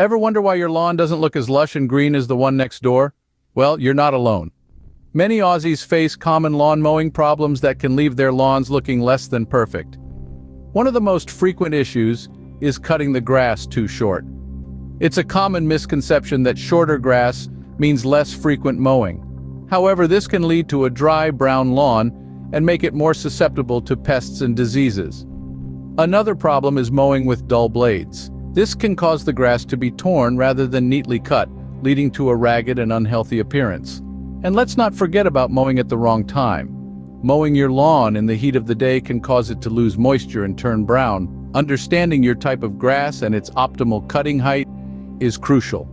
Ever wonder why your lawn doesn't look as lush and green as the one next door? Well, you're not alone. Many Aussies face common lawn mowing problems that can leave their lawns looking less than perfect. One of the most frequent issues is cutting the grass too short. It's a common misconception that shorter grass means less frequent mowing. However, this can lead to a dry, brown lawn and make it more susceptible to pests and diseases. Another problem is mowing with dull blades. This can cause the grass to be torn rather than neatly cut, leading to a ragged and unhealthy appearance. And let's not forget about mowing at the wrong time. Mowing your lawn in the heat of the day can cause it to lose moisture and turn brown. Understanding your type of grass and its optimal cutting height is crucial.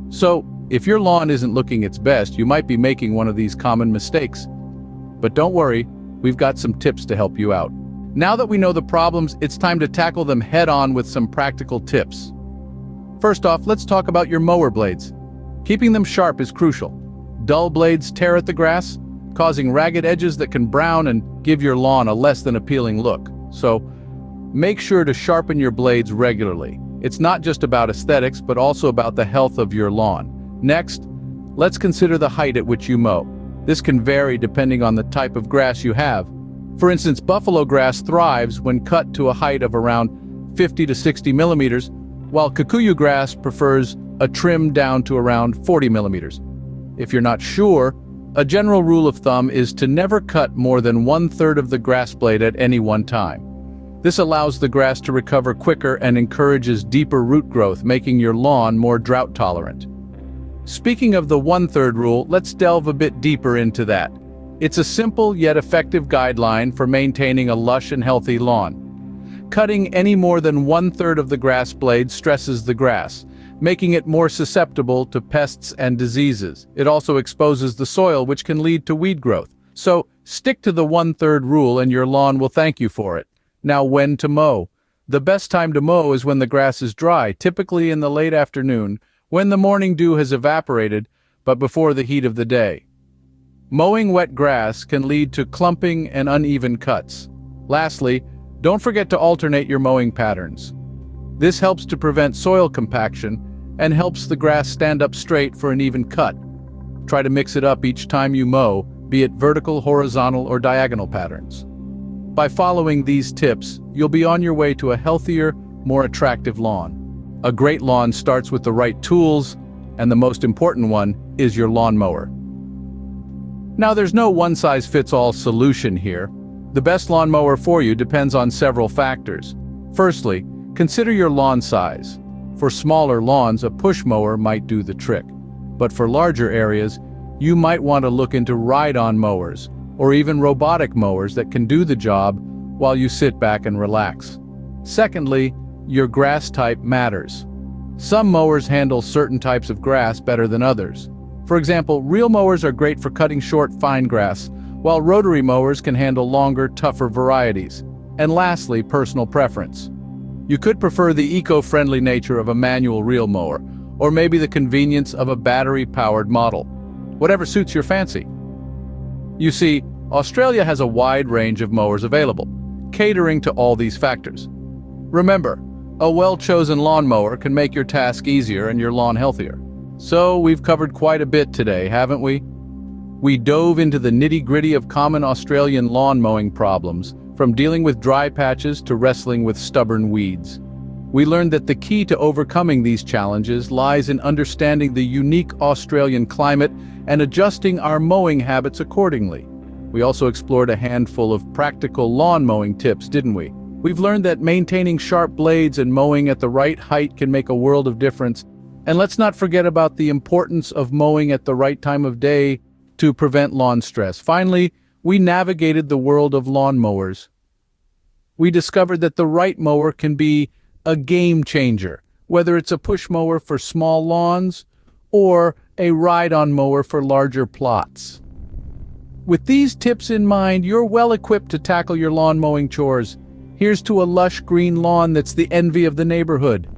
So, if your lawn isn't looking its best, you might be making one of these common mistakes. But don't worry, we've got some tips to help you out. Now that we know the problems, it's time to tackle them head-on with some practical tips. First off, let's talk about your mower blades. Keeping them sharp is crucial. Dull blades tear at the grass, causing ragged edges that can brown and give your lawn a less than appealing look. So, make sure to sharpen your blades regularly. It's not just about aesthetics, but also about the health of your lawn. Next, let's consider the height at which you mow. This can vary depending on the type of grass you have. For instance, buffalo grass thrives when cut to a height of around 50 to 60 millimeters, while kikuyu grass prefers a trim down to around 40 millimeters. If you're not sure, a general rule of thumb is to never cut more than 1/3 of the grass blade at any one time. This allows the grass to recover quicker and encourages deeper root growth, making your lawn more drought tolerant. Speaking of the 1/3 rule, let's delve a bit deeper into that. It's a simple yet effective guideline for maintaining a lush and healthy lawn. Cutting any more than 1/3 of the grass blade stresses the grass, making it more susceptible to pests and diseases. It also exposes the soil, which can lead to weed growth. So, stick to the 1/3 rule and your lawn will thank you for it. Now, when to mow? The best time to mow is when the grass is dry, typically in the late afternoon, when the morning dew has evaporated, but before the heat of the day. Mowing wet grass can lead to clumping and uneven cuts. Lastly, don't forget to alternate your mowing patterns. This helps to prevent soil compaction and helps the grass stand up straight for an even cut. Try to mix it up each time you mow, be it vertical, horizontal, or diagonal patterns. By following these tips, you'll be on your way to a healthier, more attractive lawn. A great lawn starts with the right tools, and the most important one is your lawnmower. Now, there's no one-size-fits-all solution here. The best lawnmower for you depends on several factors. Firstly, consider your lawn size. For smaller lawns, a push mower might do the trick. But for larger areas, you might want to look into ride-on mowers, or even robotic mowers that can do the job while you sit back and relax. Secondly, your grass type matters. Some mowers handle certain types of grass better than others. For example, reel mowers are great for cutting short, fine grass, while rotary mowers can handle longer, tougher varieties. And lastly, personal preference. You could prefer the eco-friendly nature of a manual reel mower, or maybe the convenience of a battery-powered model. Whatever suits your fancy. You see, Australia has a wide range of mowers available, catering to all these factors. Remember, a well-chosen lawnmower can make your task easier and your lawn healthier. So, we've covered quite a bit today, haven't we? We dove into the nitty-gritty of common Australian lawn mowing problems, from dealing with dry patches to wrestling with stubborn weeds. We learned that the key to overcoming these challenges lies in understanding the unique Australian climate and adjusting our mowing habits accordingly. We also explored a handful of practical lawn mowing tips, didn't we? We've learned that maintaining sharp blades and mowing at the right height can make a world of difference. And let's not forget about the importance of mowing at the right time of day to prevent lawn stress. Finally, we navigated the world of lawn mowers. We discovered that the right mower can be a game changer, whether it's a push mower for small lawns or a ride-on mower for larger plots. With these tips in mind, you're well equipped to tackle your lawn mowing chores. Here's to a lush green lawn that's the envy of the neighborhood.